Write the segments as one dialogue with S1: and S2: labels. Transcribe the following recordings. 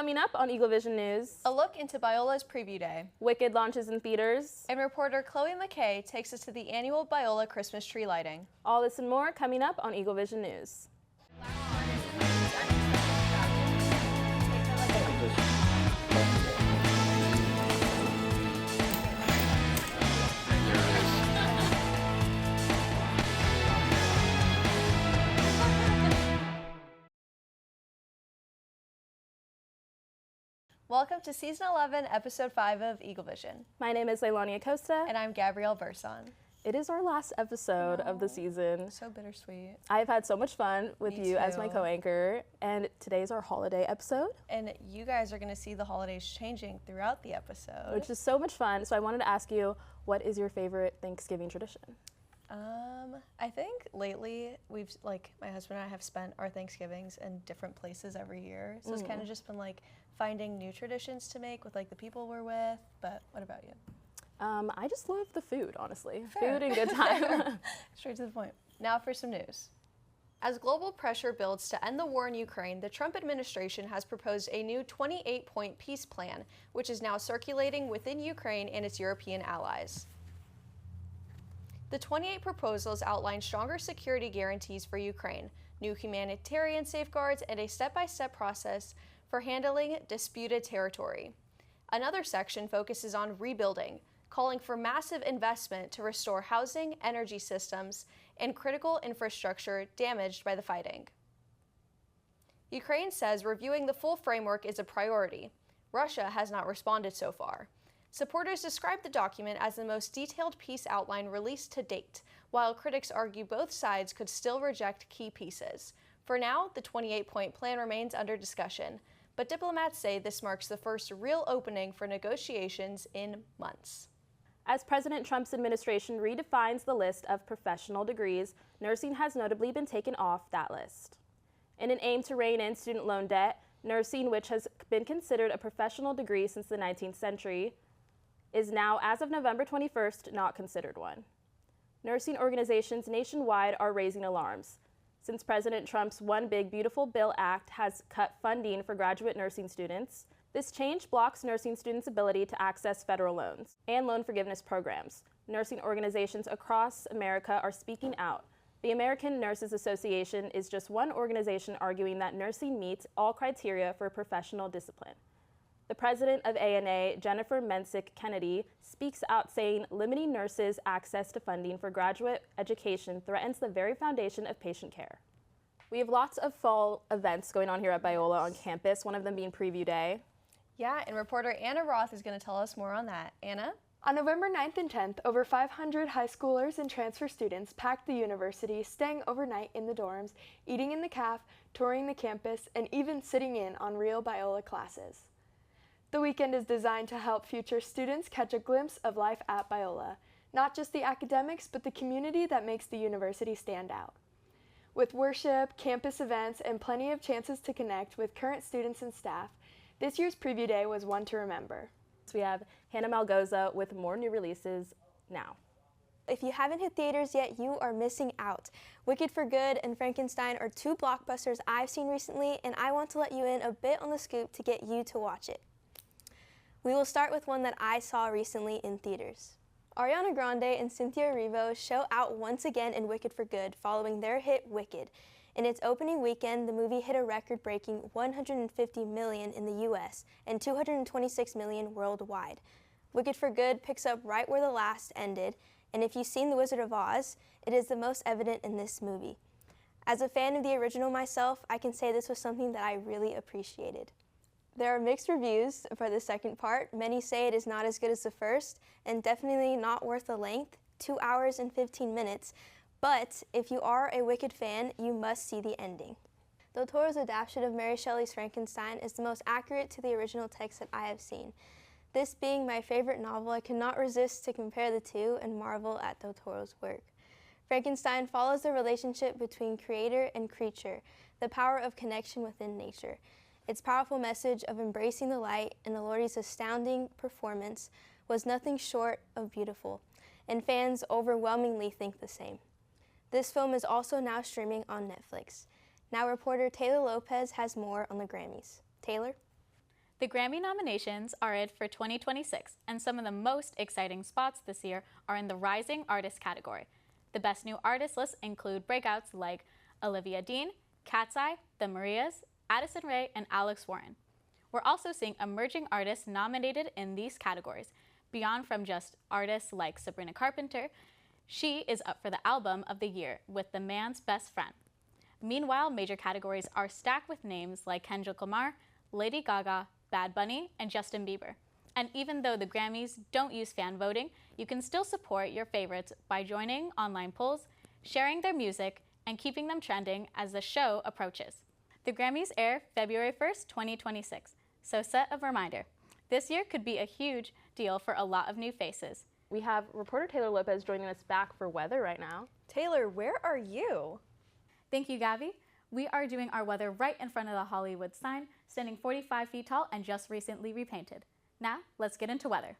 S1: Coming up on Eagle Vision News,
S2: a look into Biola's preview day.
S1: Wicked launches in theaters,
S2: And reporter Chloe McKay takes us to the annual Biola Christmas tree lighting.
S1: All this and more coming up on Eagle Vision News.
S2: Welcome to Season 11, Episode 5 of Eagle Vision.
S1: My name is Leilani Acosta.
S2: And I'm Gabrielle Birsan.
S1: It is our last episode of the season.
S2: So bittersweet.
S1: I've had so much fun with
S2: Me
S1: you as my
S2: too.
S1: co-anchor, and today's our holiday episode.
S2: And you guys are going to see the holidays changing throughout the episode.
S1: Which is so much fun. So I wanted to ask you, what is your favorite Thanksgiving tradition?
S2: I think lately my husband and I have spent our Thanksgivings in different places every year. So it's kind of just been finding new traditions to make with the people we're with. But what about you?
S1: I just love the food, honestly.
S2: Fair.
S1: Food and good time.
S2: Straight to the point. Now for some news. As global pressure builds to end the war in Ukraine, the Trump administration has proposed a new 28-point peace plan, which is now circulating within Ukraine and its European allies. The 28 proposals outline stronger security guarantees for Ukraine, new humanitarian safeguards, and a step-by-step process for handling disputed territory. Another section focuses on rebuilding, calling for massive investment to restore housing, energy systems, and critical infrastructure damaged by the fighting. Ukraine says reviewing the full framework is a priority. Russia has not responded so far. Supporters describe the document as the most detailed peace outline released to date, while critics argue both sides could still reject key pieces. For now, the 28-point plan remains under discussion, but diplomats say this marks the first real opening for negotiations in months.
S1: As President Trump's administration redefines the list of professional degrees, nursing has notably been taken off that list. In an aim to rein in student loan debt, nursing, which has been considered a professional degree since the 19th century, is now, as of November 21st, not considered one. Nursing organizations nationwide are raising alarms. Since President Trump's One Big Beautiful Bill Act has cut funding for graduate nursing students, this change blocks nursing students' ability to access federal loans and loan forgiveness programs. Nursing organizations across America are speaking out. The American Nurses Association is just one organization arguing that nursing meets all criteria for professional discipline. The president of ANA, Jennifer Mensick Kennedy, speaks out saying limiting nurses' access to funding for graduate education threatens the very foundation of patient care. We have lots of fall events going on here at Biola on campus, one of them being Preview Day.
S2: Yeah, and reporter Anna Roth is going to tell us more on that. Anna?
S3: On November 9th and 10th, over 500 high schoolers and transfer students packed the university, staying overnight in the dorms, eating in the caf, touring the campus, and even sitting in on real Biola classes. The weekend is designed to help future students catch a glimpse of life at Biola, not just the academics, but the community that makes the university stand out. With worship, campus events, and plenty of chances to connect with current students and staff, this year's Preview Day was one to remember.
S1: So we have Hannah Malgoza with more new releases now.
S4: If you haven't hit theaters yet, you are missing out. Wicked for Good and Frankenstein are two blockbusters I've seen recently, and I want to let you in a bit on the scoop to get you to watch it. We will start with one that I saw recently in theaters. Ariana Grande and Cynthia Erivo show out once again in Wicked for Good following their hit Wicked. In its opening weekend, the movie hit a record-breaking $150 million in the US and $226 million worldwide. Wicked for Good picks up right where the last ended, and if you've seen The Wizard of Oz, it is the most evident in this movie. As a fan of the original myself, I can say this was something that I really appreciated. There are mixed reviews for the second part. Many say it is not as good as the first, and definitely not worth the length, 2 hours and 15 minutes. But if you are a Wicked fan, you must see the ending. Del Toro's adaptation of Mary Shelley's Frankenstein is the most accurate to the original text that I have seen. This being my favorite novel, I cannot resist to compare the two and marvel at Del Toro's work. Frankenstein follows the relationship between creator and creature, the power of connection within nature. Its powerful message of embracing the light and Elordi's astounding performance was nothing short of beautiful, and fans overwhelmingly think the same. This film is also now streaming on Netflix. Now reporter Taylor Lopez has more on the Grammys. Taylor?
S5: The Grammy nominations are in for 2026, and some of the most exciting spots this year are in the Rising Artist category. The Best New Artist lists include breakouts like Olivia Dean, Cat's Eye, The Marias, Addison Rae, and Alex Warren. We're also seeing emerging artists nominated in these categories. Beyond from just artists like Sabrina Carpenter, she is up for the Album of the Year with The Man's Best Friend. Meanwhile, major categories are stacked with names like Kendrick Lamar, Lady Gaga, Bad Bunny, and Justin Bieber. And even though the Grammys don't use fan voting, you can still support your favorites by joining online polls, sharing their music, and keeping them trending as the show approaches. The Grammys air February 1st, 2026, so set a reminder. This year could be a huge deal for a lot of new faces.
S1: We have reporter Taylor Lopez joining us back for weather right now.
S2: Taylor, where are you?
S5: Thank you, Gabby. We are doing our weather right in front of the Hollywood sign, standing 45 feet tall and just recently repainted. Now, let's get into weather.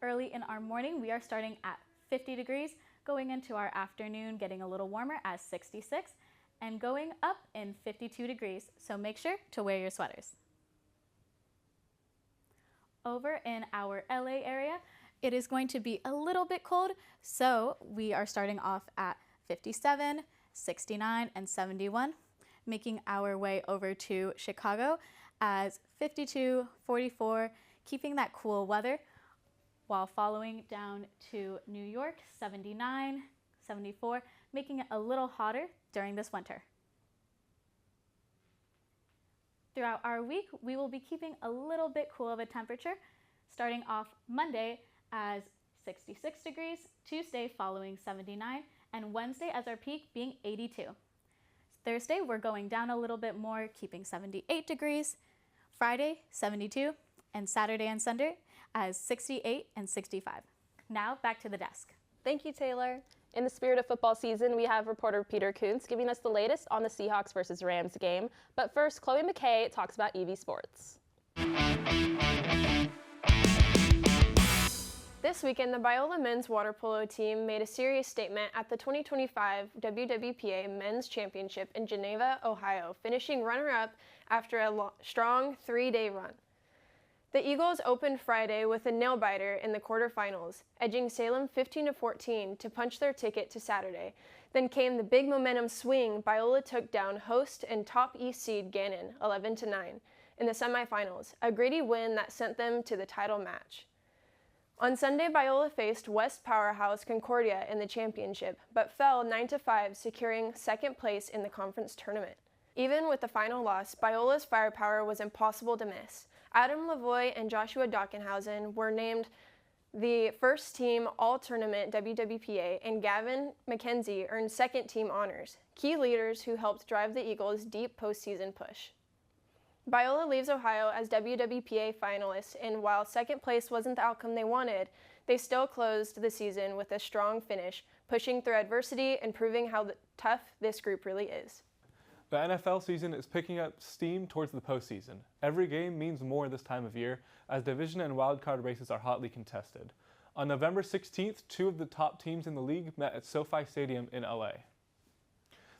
S5: Early in our morning, we are starting at 50 degrees, going into our afternoon, getting a little warmer at 66, and going up in 52 degrees, so make sure to wear your sweaters. Over in our LA area, it is going to be a little bit cold, so we are starting off at 57, 69, and 71, making our way over to Chicago as 52, 44, keeping that cool weather, while following down to New York, 79, 74, making it a little hotter during this winter. Throughout our week, we will be keeping a little bit cool of a temperature, starting off Monday as 66 degrees, Tuesday following 79, and Wednesday as our peak being 82. Thursday, we're going down a little bit more, keeping 78 degrees, Friday, 72, and Saturday and Sunday as 68 and 65. Now, back to the desk.
S2: Thank you, Taylor.
S1: In the spirit of football season, we have reporter Peter Kuntz giving us the latest on the Seahawks versus Rams game. But first, Chloe McKay talks about EV Sports.
S6: This weekend, the Biola men's water polo team made a serious statement at the 2025 WWPA Men's Championship in Geneva, Ohio, finishing runner-up after a strong three-day run. The Eagles opened Friday with a nail-biter in the quarterfinals, edging Salem 15-14 to punch their ticket to Saturday. Then came the big momentum swing. Biola took down host and top East seed Gannon 11-9 in the semifinals, a gritty win that sent them to the title match. On Sunday, Biola faced West powerhouse Concordia in the championship, but fell 9-5, securing second place in the conference tournament. Even with the final loss, Biola's firepower was impossible to miss. Adam Lavoie and Joshua Dockenhausen were named the first team all-tournament WWPA, and Gavin McKenzie earned second-team honors, key leaders who helped drive the Eagles' deep postseason push. Biola leaves Ohio as WWPA finalists, and while second place wasn't the outcome they wanted, they still closed the season with a strong finish, pushing through adversity and proving how tough this group really is.
S7: The NFL season is picking up steam towards the postseason. Every game means more this time of year, as division and wildcard races are hotly contested. On November 16th, two of the top teams in the league met at SoFi Stadium in LA.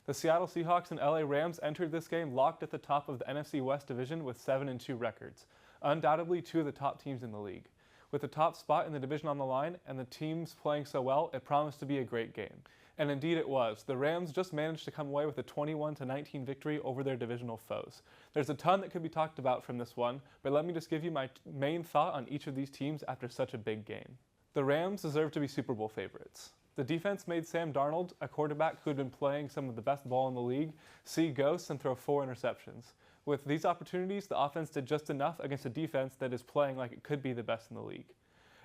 S7: The Seattle Seahawks and LA Rams entered this game locked at the top of the NFC West division with 7-2 records, undoubtedly two of the top teams in the league. With the top spot in the division on the line and the teams playing so well, it promised to be a great game. And indeed it was. The Rams just managed to come away with a 21-19 victory over their divisional foes. There's a ton that could be talked about from this one, but let me just give you my main thought on each of these teams after such a big game. The Rams deserve to be Super Bowl favorites. The defense made Sam Darnold, a quarterback who had been playing some of the best ball in the league, see ghosts and throw 4 interceptions. With these opportunities, the offense did just enough against a defense that is playing like it could be the best in the league.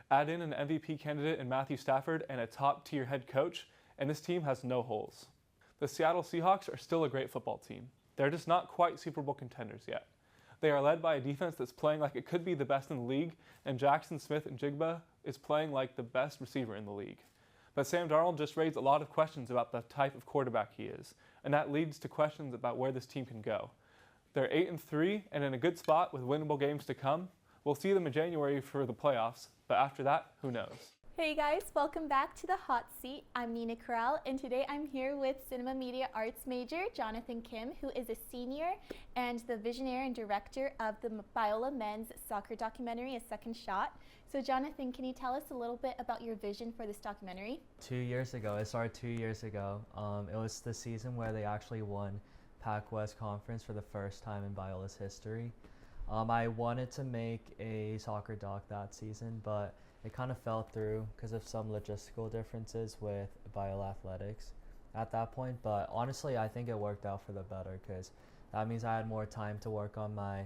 S7: Add in an MVP candidate in Matthew Stafford and a top-tier head coach, and this team has no holes. The Seattle Seahawks are still a great football team. They're just not quite Super Bowl contenders yet. They are led by a defense that's playing like it could be the best in the league, and Jackson Smith-Njigba is playing like the best receiver in the league. But Sam Darnold just raised a lot of questions about the type of quarterback he is, and that leads to questions about where this team can go. They're 8-3 and in a good spot with winnable games to come. We'll see them in January for the playoffs, but after that, who knows?
S8: Hey guys, welcome back to the Hot Seat. I'm Nina Corral, and today I'm here with Cinema Media Arts major Jonathan Kim, who is a senior and the visionary and director of the Biola men's soccer documentary, A Second Shot. So Jonathan, can you tell us a little bit about your vision for this documentary?
S9: 2 years ago, it started 2 years ago. It was the season where they actually won Pac-West Conference for the first time in Biola's history. I wanted to make a soccer doc that season, but it kind of fell through because of some logistical differences with Biola Athletics at that point. But honestly, I think it worked out for the better because that means I had more time to work on my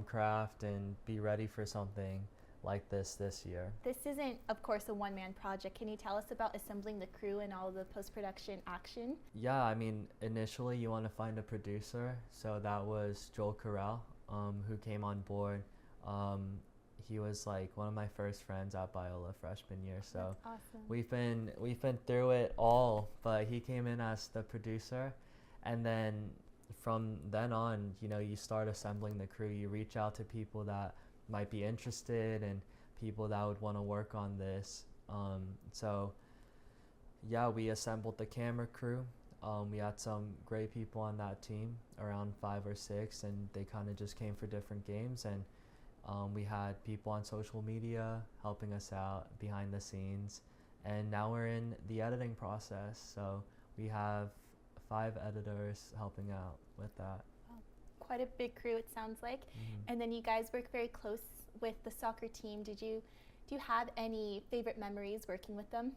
S9: craft and be ready for something like this year.
S8: This isn't, of course, a one-man project. Can you tell us about assembling the crew and all the post-production action?
S9: Yeah, I mean, initially you want to find a producer. So that was Joel Corral, who came on board. He was like one of my first friends at Biola freshman year, so
S8: that's awesome.
S9: we've been through it all, but he came in as the producer, and then from then on, you know, you start assembling the crew. You reach out to people that might be interested and people that would want to work on this. So yeah, we assembled the camera crew. We had some great people on that team, around 5 or 6, and they kind of just came for different games. And we had people on social media helping us out behind the scenes. And now we're in the editing process. So we have 5 editors helping out with that.
S8: Quite a big crew, it sounds like. Mm-hmm. And then you guys work very close with the soccer team. Do you have any favorite memories working with them?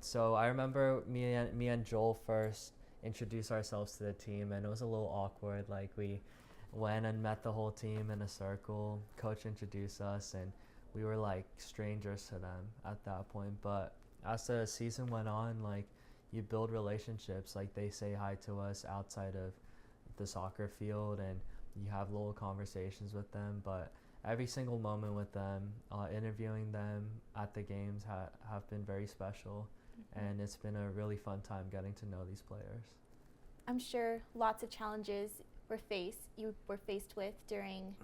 S9: So I remember me and Joel first introduced ourselves to the team, and it was a little awkward. Like, we went and met the whole team in a circle. Coach introduced us, and we were like strangers to them at that point. But as the season went on, like, you build relationships. Like, they say hi to us outside of the soccer field, and you have little conversations with them. But every single moment with them, interviewing them at the games have been very special. Mm-hmm. And it's been a really fun time getting to know these players.
S8: I'm sure lots of challenges you were faced with during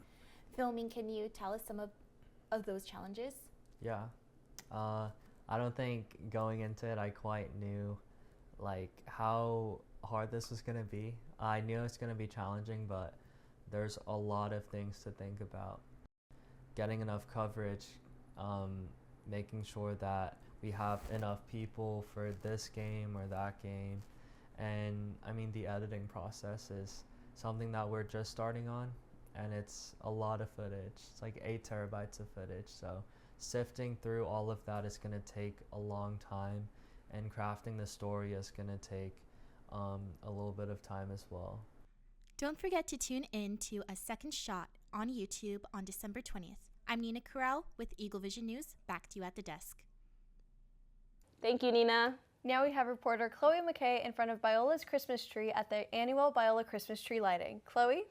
S8: filming. Can you tell us some of those challenges?
S9: Yeah. I don't think going into it I quite knew like how hard this was going to be. I knew it's going to be challenging, but there's a lot of things to think about. Getting enough coverage, making sure that we have enough people for this game or that game. And I mean, the editing process is something that we're just starting on, and it's a lot of footage. It's like 8 terabytes of footage, so sifting through all of that is going to take a long time, and crafting the story is going to take a little bit of time as well.
S8: Don't forget to tune in to A Second Shot on YouTube on December 20th. I'm Nina Corral with Eagle Vision News. Back to you at the desk.
S1: Thank you, Nina.
S2: Now we have reporter Chloe McKay in front of Biola's Christmas tree at the annual Biola Christmas tree lighting. Chloe?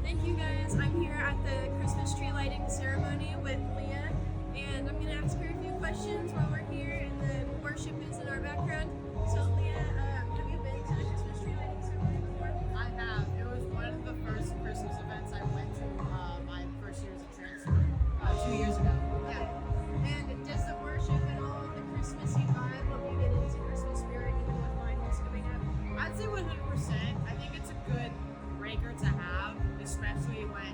S10: Thank you guys. I'm here at the Christmas tree lighting ceremony with Leah, and I'm going to ask her a few questions while we're here and the worship is in our background. So Leah, have you been to the Christmas tree lighting ceremony before?
S11: I have. It was one of the first Christmas events I went to my first year as a transfer 2 years ago.
S10: Yeah. And does the worship and all the Christmassy vibe help you get into Christmas spirit even with finals coming up?
S11: I'd say 100%. I think it's a good breaker to have, especially when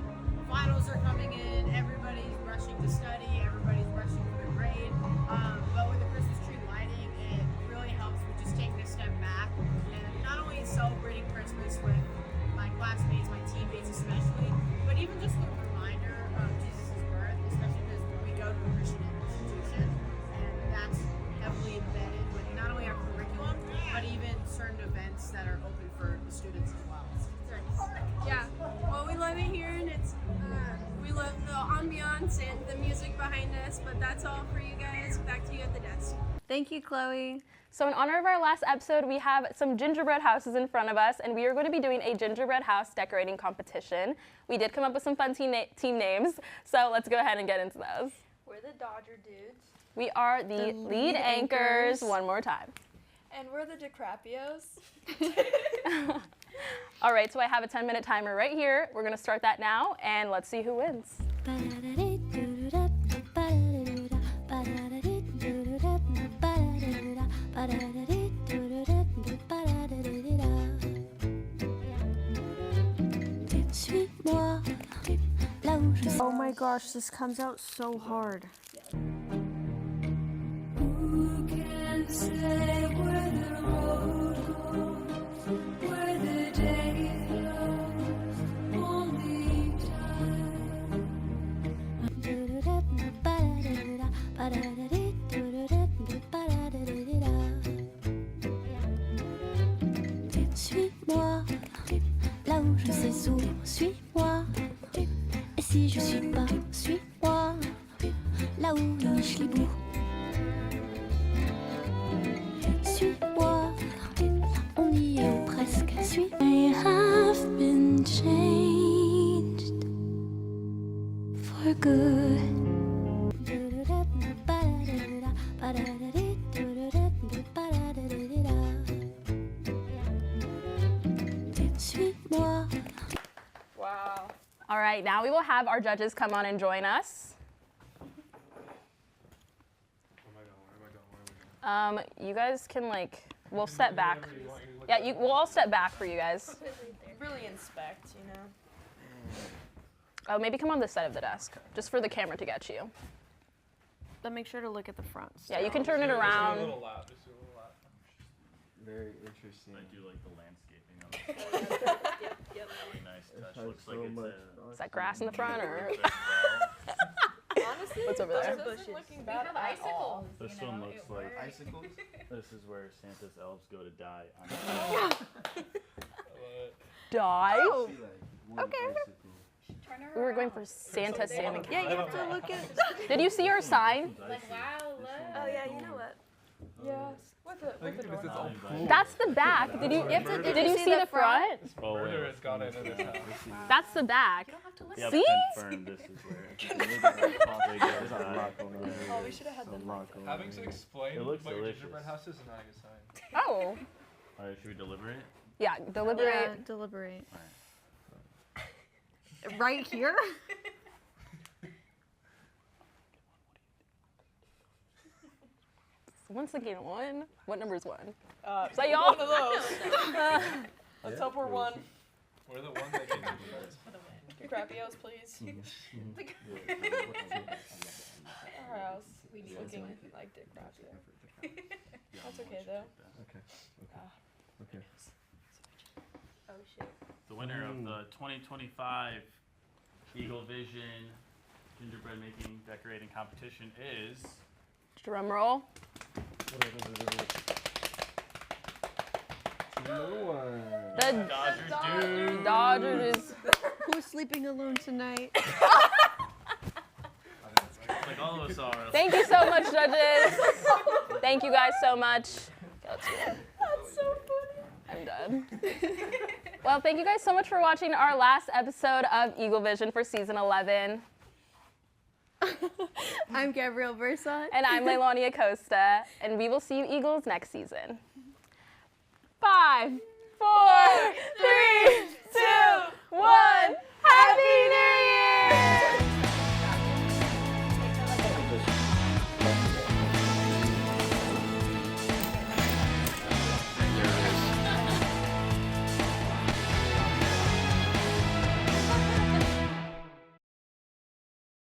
S11: finals are coming in, everybody's rushing to study, everybody's rushing for the grade. But with the Christmas tree lighting, it really helps with just taking a step back and not only celebrating Christmas with my classmates, my teammates especially, but even just a reminder of Jesus' birth, especially because we go to a Christian institution, and that's heavily embedded with not only our curriculum, but even certain events that are open for the students as well.
S10: Yeah, well, we love it here, and it's we love the ambiance and the music behind us, but that's all for you guys. Back to you at the desk.
S2: Thank you, Chloe.
S1: So in honor of our last episode, we have some gingerbread houses in front of us, and we are going to be doing a gingerbread house decorating competition. We did come up with some fun team names, so let's go ahead and get into those.
S3: We're the Dodger dudes.
S1: We are the lead anchors. One more time.
S3: And we're the DiCrapios.
S1: All right, so I have a 10-minute timer right here. We're going to start that now, and let's see who wins.
S12: Oh my gosh, this comes out so hard.
S13: Who can say where the road goes, where the day flows, only
S14: Suis-moi, là où je sais où, suis-moi. Et si je suis pas, suis-moi, là où niche les bouts. Suis-moi, on y est ou presque. I have been changed for good. Suis-moi.
S1: Wow. All right, now we will have our judges come on and join us. You guys can we'll step back. Yeah, we'll all step back for you guys.
S6: Really inspect, you know.
S1: Oh, maybe come on this side of the desk, just for the camera to get you.
S6: But make sure to look at the front.
S1: Yeah, you can turn it around.
S7: Just do a little lap. Just do a little lap.
S15: Very interesting.
S16: I do like the landscaping of it.
S6: Yep.
S16: Really nice touch.
S15: Has
S16: Looks like
S15: so
S16: it's
S15: much
S1: Is that grass in the front or?
S6: Honestly,
S1: What's over there?
S6: bushes.
S10: We have icicles.
S16: This
S10: you
S16: one
S10: know,
S16: looks
S10: it
S16: like
S10: works.
S15: icicles.
S16: this is where Santa's elves go to die.
S1: Die?
S6: Oh,
S15: See, like,
S6: okay.
S15: icicle.
S1: We were going for Santa salmon.
S6: Yeah, you have to look at.
S1: Did you see our sign?
S10: Like, wow, look.
S6: Oh yeah, you know what?
S3: Yes.
S6: With the door.
S1: That's the back. Did you see the front?
S16: Oh, wait.
S7: Murder has gone into this house.
S1: That's the back.
S16: Yeah,
S1: See?
S16: confirm this is where.
S15: There's a lot going on.
S6: Oh, we should have had
S15: There's a lot going
S7: Having
S15: on.
S7: to explain
S16: It looks
S7: about your
S16: delicious.
S7: gingerbread house is not a good sign.
S1: Oh.
S16: All right, should we deliberate?
S1: Yeah, deliberate.
S6: Yeah, deliberate. Right here?
S1: Someone's thinking one. What number is one?
S6: Is
S1: that y'all?
S6: One of those. Let's hope we're one.
S7: We're the one that can do
S6: Crappios, please. Our house. Looking like Dick Crappio. That's okay though.
S15: Okay.
S6: Oh shit.
S16: The winner of the 2025 Eagle Vision gingerbread making decorating competition is
S1: Drum roll. The Dodgers.
S6: Who's sleeping alone tonight?
S16: like all of us are.
S1: Thank you so much, judges. Thank you guys so much. That's
S6: so funny.
S1: I'm done. Well, thank you guys so much for watching our last episode of Eagle Vision for season 11.
S6: I'm Gabrielle Birsan.
S1: And I'm Leilani Acosta. And we will see you Eagles next season. 5, 4, 3, 2, 1. Happy New Year!